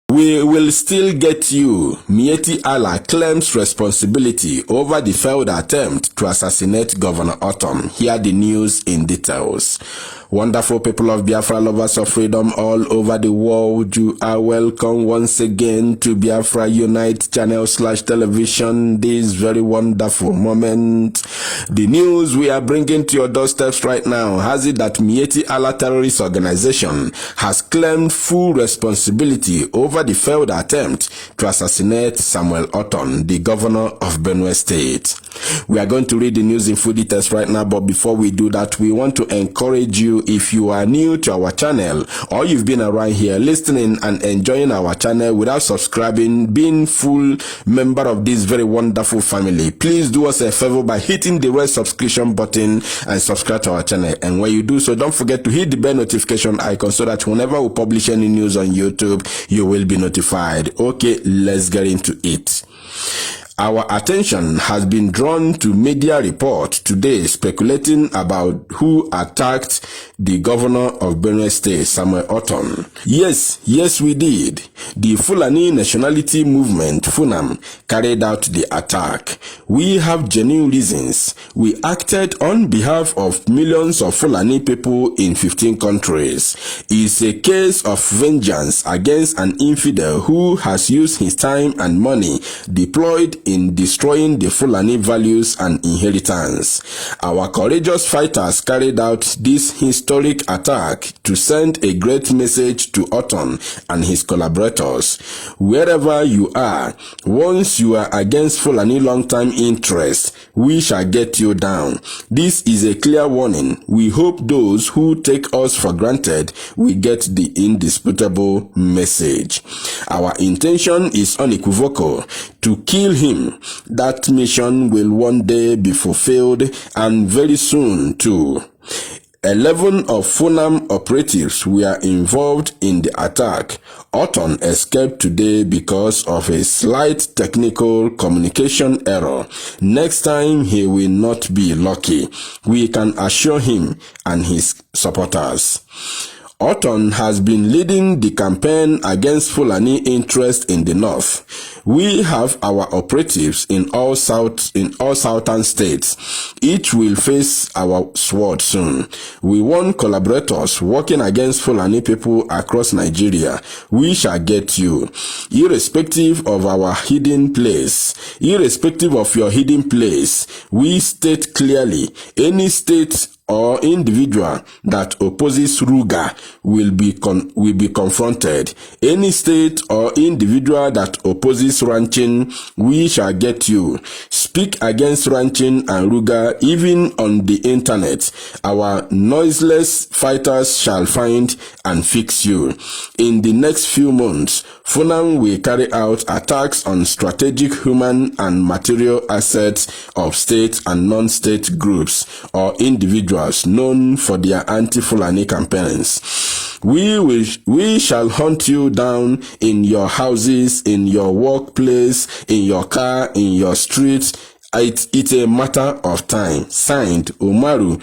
We will still get you. Miyetti Allah claims responsibility over the failed attempt to assassinate Governor Ortom. Hear the news in details. Wonderful people of Biafra, lovers of freedom all over the world, you are welcome once again to Biafra Unite channel/television. This very wonderful moment. The news we are bringing to your doorsteps right now has it that Miyetti Allah terrorist organization has claimed full responsibility over the failed attempt to assassinate Samuel Ortom, the governor of Benue State. We are going to read the news in full details right now, but before we do that, we want to encourage you, if you are new to our channel or you've been around here listening and enjoying our channel without subscribing, being full member of this very wonderful family, please do us a favor by hitting the red subscription button and subscribe to our channel. And when you do so, don't forget to hit the bell notification icon so that whenever we publish any news on YouTube, you will be notified. Okay, let's get into it. Our attention has been drawn to media report today speculating about who attacked the governor of Benue State, Samuel Ortom. Yes, we did. The Fulani Nationality Movement, FUNAM, carried out the attack. We have genuine reasons. We acted on behalf of millions of Fulani people in 15 countries. It's a case of vengeance against an infidel who has used his time and money deployed in destroying the Fulani values and inheritance. Our courageous fighters carried out this historic attack to send a great message to Ortom and his collaborators. Wherever you are, once you are against Fulani long-time interests, we shall get you down. This is a clear warning. We hope those who take us for granted will get the indisputable message. Our intention is unequivocal: to kill him. That mission will one day be fulfilled, and very soon too. 11 of FUNAM operatives were involved in the attack. Ortom escaped today because of a slight technical communication error. Next time he will not be lucky. We can assure him and his supporters. Ortom has been leading the campaign against Fulani interest in the north. We have our operatives in all southern states. Each will face our sword soon. We want collaborators working against Fulani people across Nigeria. We shall get you. Irrespective of our hidden place, irrespective of your hidden place, we state clearly: any state or individual that opposes Ruga will be confronted. Any state or individual that opposes ranching, we shall get you. Speak against ranching and Ruga even on the internet. Our noiseless fighters shall find and fix you. In the next few months, FUNAM will carry out attacks on strategic human and material assets of state and non-state groups or individuals known for their anti-Fulani campaigns. We shall hunt you down in your houses, in your workplace, in your car, in your streets. It's a matter of time. Signed, Umaru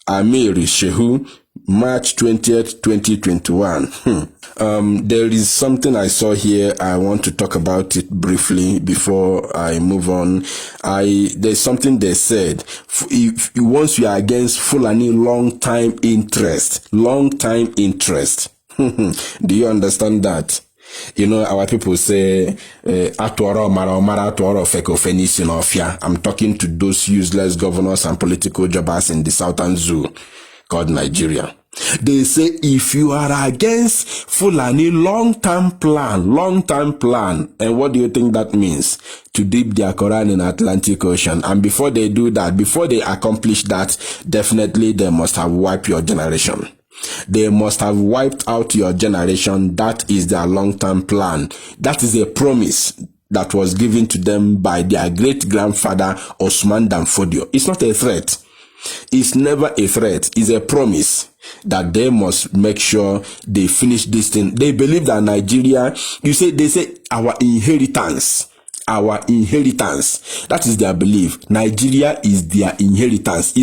Amiri Shehu, March 20th, 2021. There is something I saw here. I want to talk about it briefly before I move on. There's something they said. Once you are against Fulani long-time interest. Do you understand that? You know, our people say, Atwara Omara Atwara Feko Fenis Ofia. I'm talking to those useless governors and political jobbers in the southern zoo called Nigeria. They say if you are against Fulani long-term plan, and what do you think that means? To dip their Quran in Atlantic Ocean. And before they do that, before they accomplish that, definitely they must have wiped your generation. They must have wiped out your generation. That is their long-term plan. That is a promise that was given to them by their great-grandfather Osman Danfodio. It's not a threat. It's never a threat. It's a promise that they must make sure they finish this thing. They believe that Nigeria, they say our inheritance. That is their belief. Nigeria is their inheritance.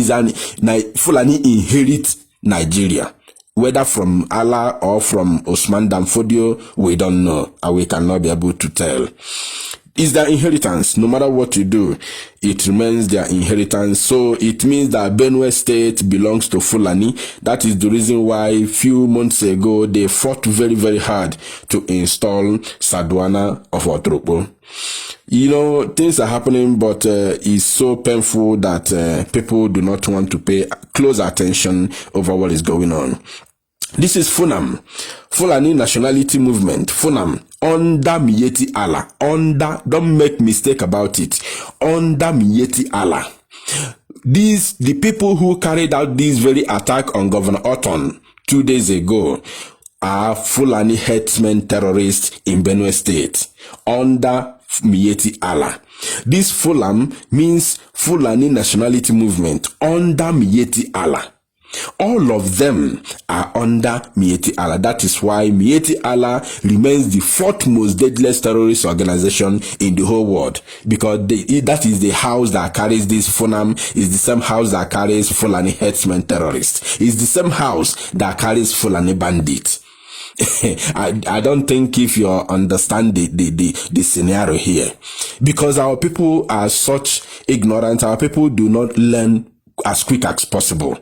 Fulani inherit Nigeria. Whether from Allah or from Osman Danfodio, we don't know, and we cannot be able to tell. It's their inheritance. No matter what you do, it remains their inheritance. So it means that Benue State belongs to Fulani. That is the reason why a few months ago they fought very, very hard to install Sardauna of Otropo. You know, things are happening, but it's so painful that people do not want to pay close attention over what is going on. This is FUNAM, Fulani Nationality Movement, FUNAM, under Miyetti Allah, don't make mistake about it, under Miyetti Allah. The people who carried out this very attack on Governor Orton 2 days ago are Fulani herdsmen terrorists in Benue State, under Miyetti Allah. This FUNAM means Fulani Nationality Movement, under Miyetti Allah. All of them are under Miyetti Allah. That is why Miyetti Allah remains the fourth most deadliest terrorist organization in the whole world, because that is the house that carries this FUNAM, is the same house that carries Fulani herdsmen terrorists, is the same house that carries Fulani bandits. I don't think if you understand the scenario here, because our people are such ignorant, our people do not learn as quick as possible.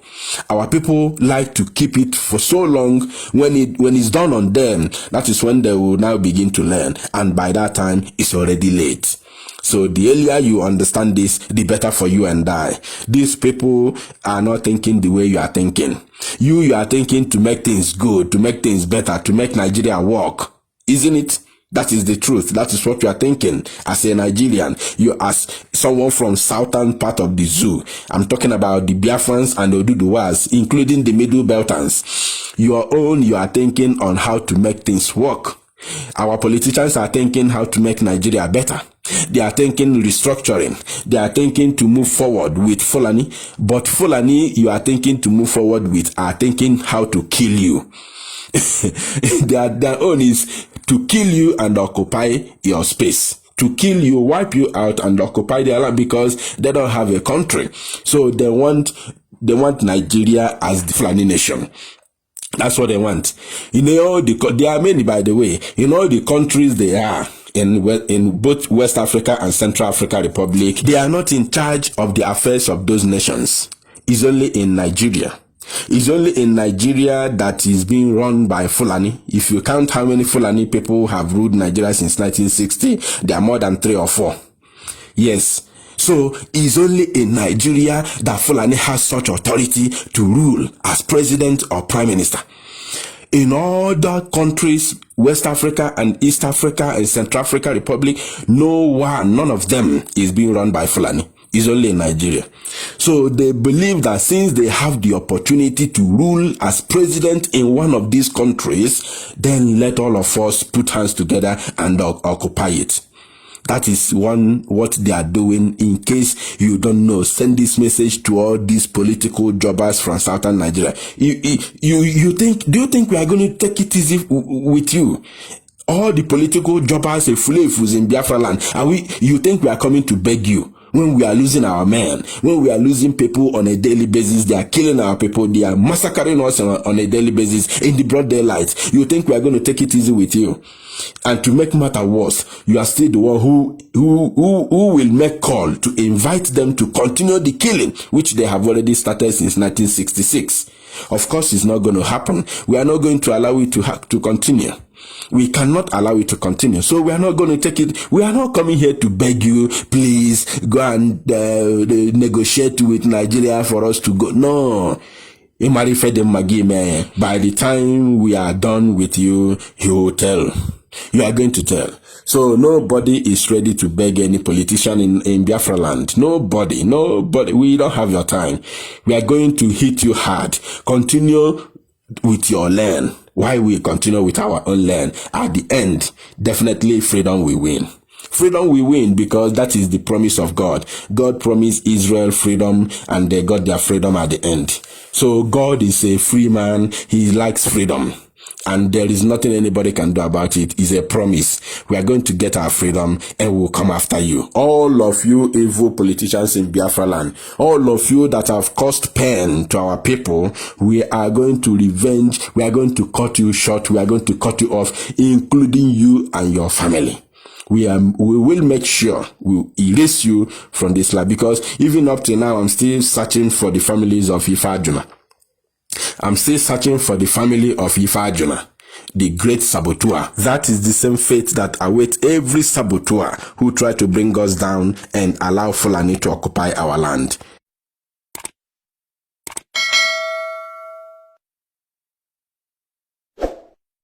Our people like to keep it for so long. When it's done on them, that is when they will now begin to learn, and by that time it's already late. So the earlier you understand this, the better for you and I. These people are not thinking the way you are thinking. You are thinking to make things good, to make things better, to make Nigeria work, isn't it? That is the truth. That is what you are thinking as a Nigerian. You as someone from southern part of the zoo. I'm talking about the Biafrans and the Oduduwas, including the Middle Beltans. You are thinking on how to make things work. Our politicians are thinking how to make Nigeria better. They are thinking restructuring. They are thinking to move forward with Fulani. But Fulani, you are thinking to move forward with, are thinking how to kill you. Their own is to kill you and occupy your space. To kill you, wipe you out and occupy their land, because they don't have a country. So they want Nigeria as the Fulani nation. That's what they want. You know, there are many, by the way. In all the countries they are, in both West Africa and Central Africa Republic, they are not in charge of the affairs of those nations. It's only in Nigeria. It's only in Nigeria that is being run by Fulani. If you count how many Fulani people have ruled Nigeria since 1960, there are more than 3 or 4. Yes. So it's only in Nigeria that Fulani has such authority to rule as president or prime minister. In other countries, West Africa and East Africa and Central Africa Republic, none of them is being run by Fulani. It's only in Nigeria. So they believe that since they have the opportunity to rule as president in one of these countries, then let all of us put hands together and occupy it. That is what they are doing. In case you don't know, send this message to all these political jobbers from southern Nigeria. Do you think we are going to take it easy with you? All the political jobbers and fulefus in Biafra land, you think we are coming to beg you? When we are losing our men, when we are losing people on a daily basis, they are killing our people, they are massacring us on a daily basis in the broad daylight. You think we are going to take it easy with you? And to make matter worse, you are still the one who will make call to invite them to continue the killing, which they have already started since 1966. Of course, it's not going to happen. We are not going to allow it to continue. We cannot allow it to continue. So we are not going to take it. We are not coming here to beg you, please go and negotiate with Nigeria for us to go. No. By the time we are done with you, you will tell. You are going to tell. So nobody is ready to beg any politician in Biafra land. Nobody. We don't have your time. We are going to hit you hard. Continue with your land. Why we continue with our own land? At the end, definitely freedom will win. Freedom will win, because that is the promise of God. God promised Israel freedom, and they got their freedom at the end. So God is a free man. He likes freedom. And there is nothing anybody can do about it. It's a promise. We are going to get our freedom and we'll come after you. All of you evil politicians in Biafra land, all of you that have caused pain to our people, we are going to revenge. We are going to cut you short. We are going to cut you off, including you and your family. We will make sure we erase you from this land, because even up to now, I'm still searching for the families of Ifa Ajuna. I'm still searching for the family of Ifa Ajuna, the great saboteur. That is the same fate that awaits every saboteur who try to bring us down and allow Fulani to occupy our land.